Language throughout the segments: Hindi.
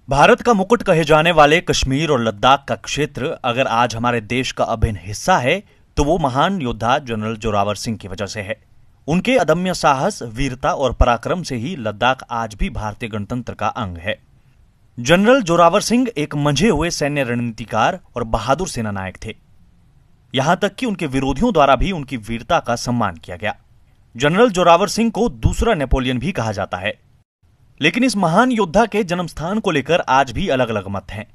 भारत का मुकुट कहे जाने वाले कश्मीर और लद्दाख का क्षेत्र अगर आज हमारे देश का अभिन्न हिस्सा है तो वो महान योद्धा जनरल जोरावर सिंह की वजह से है। उनके अदम्य साहस, वीरता और पराक्रम से ही लद्दाख आज भी भारतीय गणतंत्र का अंग है। जनरल जोरावर सिंह एक मंझे हुए सैन्य रणनीतिकार और बहादुर सेनानायक थे। यहां तक कि उनके विरोधियों द्वारा भी उनकी वीरता का सम्मान किया गया। जनरल जोरावर सिंह को दूसरा नेपोलियन भी कहा जाता है। लेकिन इस महान योद्धा के जन्म स्थान को लेकर आज भी अलग अलग मत हैं।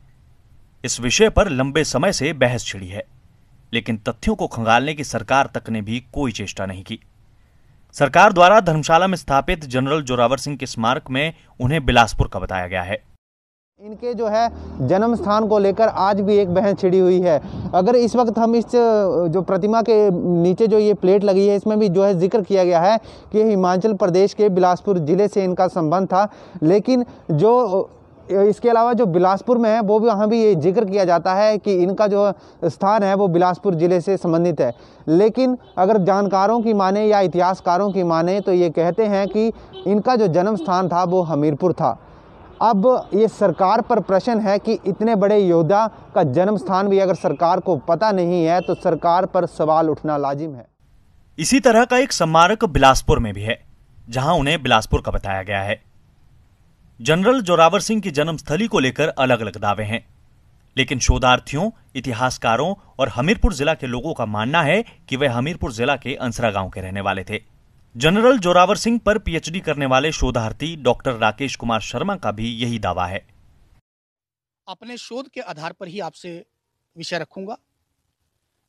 इस विषय पर लंबे समय से बहस छिड़ी है, लेकिन तथ्यों को खंगालने की सरकार तक ने भी कोई चेष्टा नहीं की। सरकार द्वारा धर्मशाला में स्थापित जनरल जोरावर सिंह के स्मारक में उन्हें बिलासपुर का बताया गया है। इनके जो है जन्म स्थान को लेकर आज भी एक बहस छिड़ी हुई है। अगर इस वक्त हम इस जो प्रतिमा के नीचे जो ये प्लेट लगी है, इसमें भी जो है जिक्र किया गया है कि हिमाचल प्रदेश के बिलासपुर ज़िले से इनका संबंध था। लेकिन जो इसके अलावा जो बिलासपुर में है वो भी वहाँ भी ये जिक्र किया जाता है कि इनका जो स्थान है वो बिलासपुर ज़िले से संबंधित है। लेकिन अगर जानकारों की माने या इतिहासकारों की माने तो ये कहते हैं कि इनका जो जन्म स्थान था वो हमीरपुर था। अब ये सरकार पर प्रश्न है कि इतने बड़े योद्धा का जन्म स्थान भी अगर सरकार को पता नहीं है तो सरकार पर सवाल उठना लाजिम है। इसी तरह का एक स्मारक बिलासपुर में भी है, जहां उन्हें बिलासपुर का बताया गया है। जनरल जोरावर सिंह की जन्मस्थली को लेकर अलग अलग दावे हैं, लेकिन शोधार्थियों, इतिहासकारों और हमीरपुर जिला के लोगों का मानना है कि वे हमीरपुर जिला के अंसरा गांव के रहने वाले थे। जनरल जोरावर सिंह पर पीएचडी करने वाले शोधार्थी डॉक्टर राकेश कुमार शर्मा का भी यही दावा है। अपने शोध के आधार पर ही आपसे विषय रखूंगा।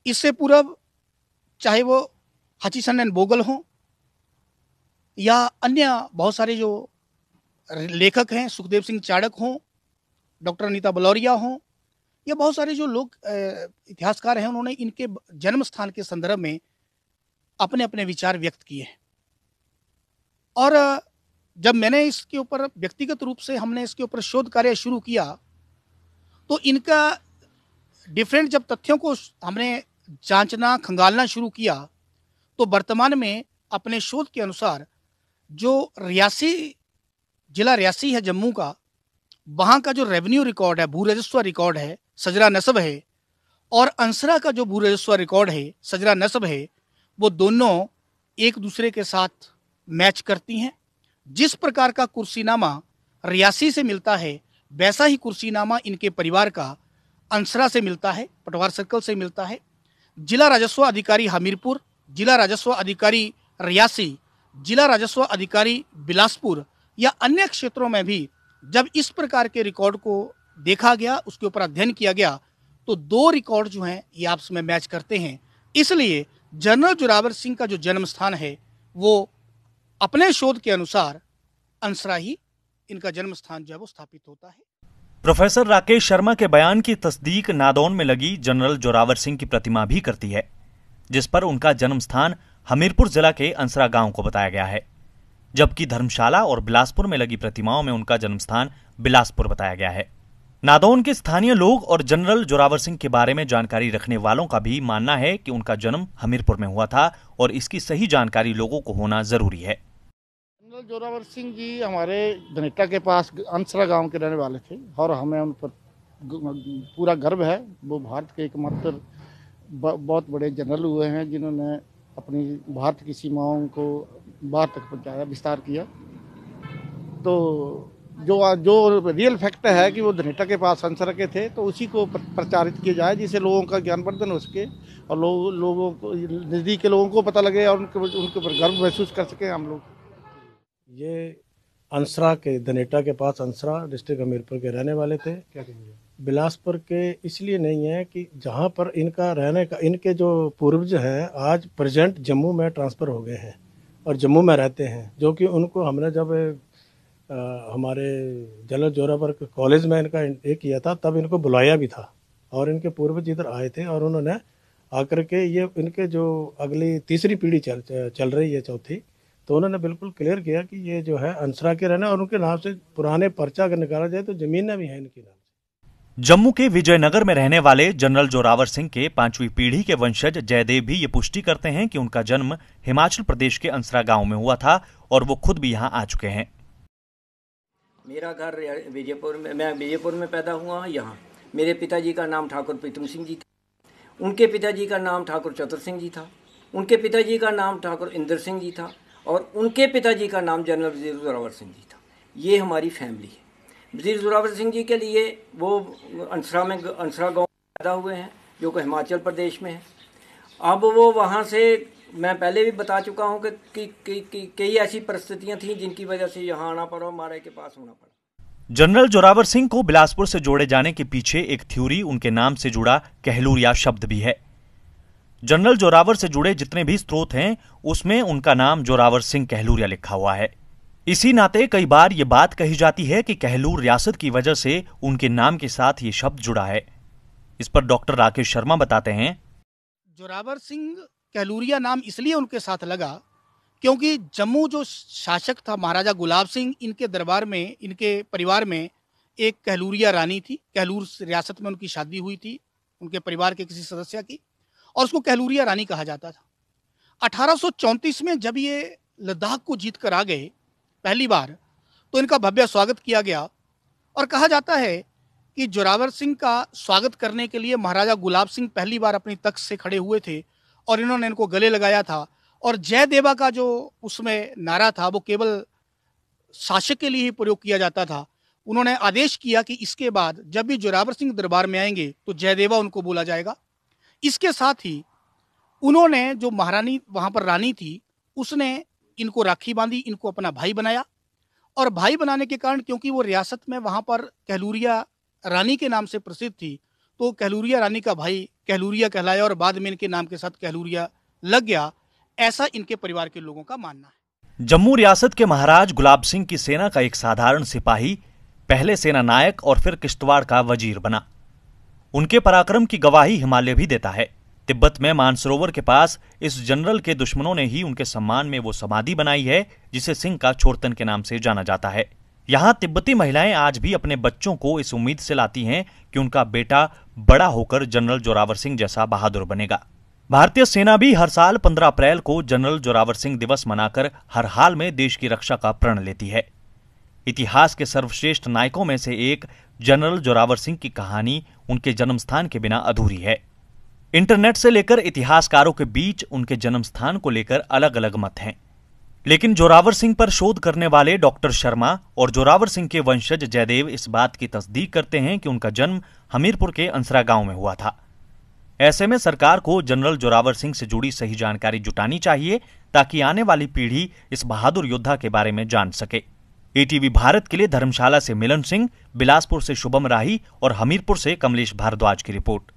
इससे पूर्व चाहे वो हचिसन एंड बोगल हों या अन्य बहुत सारे जो लेखक हैं, सुखदेव सिंह चाड़क हों, डॉक्टर अनीता बलौरिया हों, या बहुत सारे जो लोग इतिहासकार हैं, उन्होंने इनके जन्म स्थान के संदर्भ में अपने अपने विचार व्यक्त किए हैं। और जब मैंने इसके ऊपर व्यक्तिगत रूप से हमने इसके ऊपर शोध कार्य शुरू किया तो इनका डिफरेंट जब तथ्यों को हमने जांचना, खंगालना शुरू किया तो वर्तमान में अपने शोध के अनुसार जो जिला रियासी है जम्मू का, वहाँ का जो रेवेन्यू रिकॉर्ड है, भू राजस्व रिकॉर्ड है, सजरा नस्ब है, और अंसरा का जो भू राजस्व रिकॉर्ड है, सजरा नस्ब है, वो दोनों एक दूसरे के साथ मैच करती हैं। जिस प्रकार का कुर्सीनामा रियासी से मिलता है वैसा ही कुर्सीनामा इनके परिवार का अंसरा से मिलता है, पटवार सर्कल से मिलता है। जिला राजस्व अधिकारी हमीरपुर, जिला राजस्व अधिकारी रियासी, जिला राजस्व अधिकारी बिलासपुर या अन्य क्षेत्रों में भी जब इस प्रकार के रिकॉर्ड को देखा गया, उसके ऊपर अध्ययन किया गया, तो दो रिकॉर्ड जो हैं ये आपस में मैच करते हैं। इसलिए जनरल जोरावर सिंह का जो जन्म स्थान है वो अपने शोध के अनुसार अंसरा ही इनका जन्म स्थान जो है वो स्थापित होता है। प्रोफेसर राकेश शर्मा के बयान की तस्दीक नादौन में लगी जनरल जोरावर सिंह की प्रतिमा भी करती है, जिस पर उनका जन्म स्थान हमीरपुर जिला के अंसरा गांव को बताया गया है, जबकि धर्मशाला और बिलासपुर में लगी प्रतिमाओं में उनका जन्म स्थान बिलासपुर बताया गया है। नादौन के स्थानीय लोग और जनरल जोरावर सिंह के बारे में जानकारी रखने वालों का भी मानना है कि उनका जन्म हमीरपुर में हुआ था और इसकी सही जानकारी लोगों को होना जरूरी है। जनरल जोरावर सिंह जी हमारे धनेटा के पास अंसरा गांव के रहने वाले थे और हमें उन पर पूरा गर्व है। वो भारत के एकमात्र बहुत बड़े जनरल हुए हैं जिन्होंने अपनी भारत की सीमाओं को बाहर तक पहुंचाया, विस्तार किया। तो जो रियल फैक्ट है कि वो धनेटा के पास अंसरा के थे, तो उसी को प्रचारित किया जाए जिससे लोगों का ज्ञानवर्धन हो सके और लोगों को, नज़दीक के लोगों को पता लगे और उनके ऊपर गर्व महसूस कर सके हम लोग। ये अंसरा के, धनेटा के पास अंसरा, डिस्ट्रिक्ट हमीरपुर के रहने वाले थे। क्या कहेंगे? बिलासपुर के इसलिए नहीं है कि जहाँ पर इनका रहने का, इनके जो पूर्वज हैं आज प्रेजेंट जम्मू में ट्रांसफ़र हो गए हैं और जम्मू में रहते हैं, जो कि उनको हमने जब हमारे जनरल जोरावर कॉलेज में इनका एक किया था तब इनको बुलाया भी था और इनके पूर्वज इधर आए थे और उन्होंने आकर के ये इनके जो अगली तीसरी पीढ़ी चल रही है, चौथी, तो उन्होंने बिल्कुल क्लियर किया कि ये जो है अंसरा के रहने और उनके नाम से पुराने पर्चा अगर निकाला जाए तो जमीनें भी हैं इनके नाम से। जम्मू के विजयनगर में रहने वाले जनरल जोरावर सिंह के 5वीं पीढ़ी के वंशज जयदेव भी ये पुष्टि करते हैं कि उनका जन्म हिमाचल प्रदेश के अंसरा गांव में हुआ था और वो खुद भी यहाँ आ चुके हैं। मेरा घर विजयपुर में, मैं विजयपुर में पैदा हुआ यहाँ। मेरे पिताजी का नाम ठाकुर प्रीतम सिंह जी था, उनके पिताजी का नाम ठाकुर चतुर सिंह जी था, उनके पिताजी का नाम ठाकुर इंदर सिंह जी था और उनके पिताजी का नाम जनरल वजीर जोरावर सिंह जी था। ये हमारी फैमिली है। वजीर जोरावर सिंह जी के लिए वो अंसरा गाँव पैदा हुए हैं जो कि हिमाचल प्रदेश में है। अब वो वहाँ से, मैं पहले भी बता चुका हूँ कि कई ऐसी परिस्थितियाँ थीं जिनकी वजह से यहाँ आना पड़ा, हमारे के पास होना पड़ा। जनरल जोरावर सिंह को बिलासपुर से जोड़े जाने के पीछे एक थ्योरी उनके नाम से जुड़ा कहलूरिया शब्द भी है। जनरल जोरावर से जुड़े जितने भी स्रोत हैं उसमें उनका नाम जोरावर सिंह कहलूरिया लिखा हुआ है। इसी नाते कई बार ये बात कही जाती है कि कहलूर रियासत की वजह से उनके नाम के साथ ये शब्द जुड़ा है। इस पर डॉक्टर राकेश शर्मा बताते हैं, जोरावर सिंह कहलूरिया नाम इसलिए उनके साथ लगा क्योंकि जम्मू जो शासक था महाराजा गुलाब सिंह, इनके दरबार में, इनके परिवार में एक कहलूरिया रानी थी। कहलूर रियासत में उनकी शादी हुई थी उनके परिवार के किसी सदस्य की, और उसको कहलूरिया रानी कहा जाता था। 1834 में जब ये लद्दाख को जीत कर आ गए पहली बार, तो इनका भव्य स्वागत किया गया और कहा जाता है कि जोरावर सिंह का स्वागत करने के लिए महाराजा गुलाब सिंह पहली बार अपनी तख्त से खड़े हुए थे और इन्होंने इनको गले लगाया था। और जय देवा का जो उसमें नारा था वो केवल शासक के लिए ही प्रयोग किया जाता था। उन्होंने आदेश किया कि इसके बाद जब भी जोरावर सिंह दरबार में आएंगे तो जय देवा उनको बोला जाएगा। इसके साथ ही उन्होंने, जो महारानी वहाँ पर रानी थी, उसने इनको राखी बांधी, इनको अपना भाई बनाया। और भाई बनाने के कारण, क्योंकि वो रियासत में वहाँ पर कहलूरिया रानी के नाम से प्रसिद्ध थी, तो कहलूरिया रानी का भाई कहलूरिया कहलाया और बाद में इनके नाम के साथ कहलूरिया लग गया, ऐसा इनके परिवार के लोगों का मानना है। जम्मू रियासत के महाराज गुलाब सिंह की सेना का एक साधारण सिपाही पहले सेना नायक और फिर किश्तवाड़ का वजीर बना। उनके पराक्रम की गवाही हिमालय भी देता है। तिब्बत में मानसरोवर के पास इस जनरल के दुश्मनों ने ही उनके सम्मान में वो समाधि बनाई है जिसे सिंह का छोरतन के नाम से जाना जाता है। यहाँ तिब्बती महिलाएं आज भी अपने बच्चों को इस उम्मीद से लाती हैं कि उनका बेटा बड़ा होकर जनरल जोरावर सिंह जैसा बहादुर बनेगा। भारतीय सेना भी हर साल 15 अप्रैल को जनरल जोरावर सिंह दिवस मनाकर हर हाल में देश की रक्षा का प्रण लेती है। इतिहास के सर्वश्रेष्ठ नायकों में से एक जनरल जोरावर सिंह की कहानी उनके जन्म स्थान के बिना अधूरी है। इंटरनेट से लेकर इतिहासकारों के बीच उनके जन्म स्थान को लेकर अलग अलग मत हैं, लेकिन जोरावर सिंह पर शोध करने वाले डॉक्टर शर्मा और जोरावर सिंह के वंशज जयदेव इस बात की तस्दीक करते हैं कि उनका जन्म हमीरपुर के अंसरा गांव में हुआ था। ऐसे में सरकार को जनरल जोरावर सिंह से जुड़ी सही जानकारी जुटानी चाहिए ताकि आने वाली पीढ़ी इस बहादुर योद्धा के बारे में जान सके। एटीवी भारत के लिए धर्मशाला से मिलन सिंह, बिलासपुर से शुभम राही और हमीरपुर से कमलेश भारद्वाज की रिपोर्ट।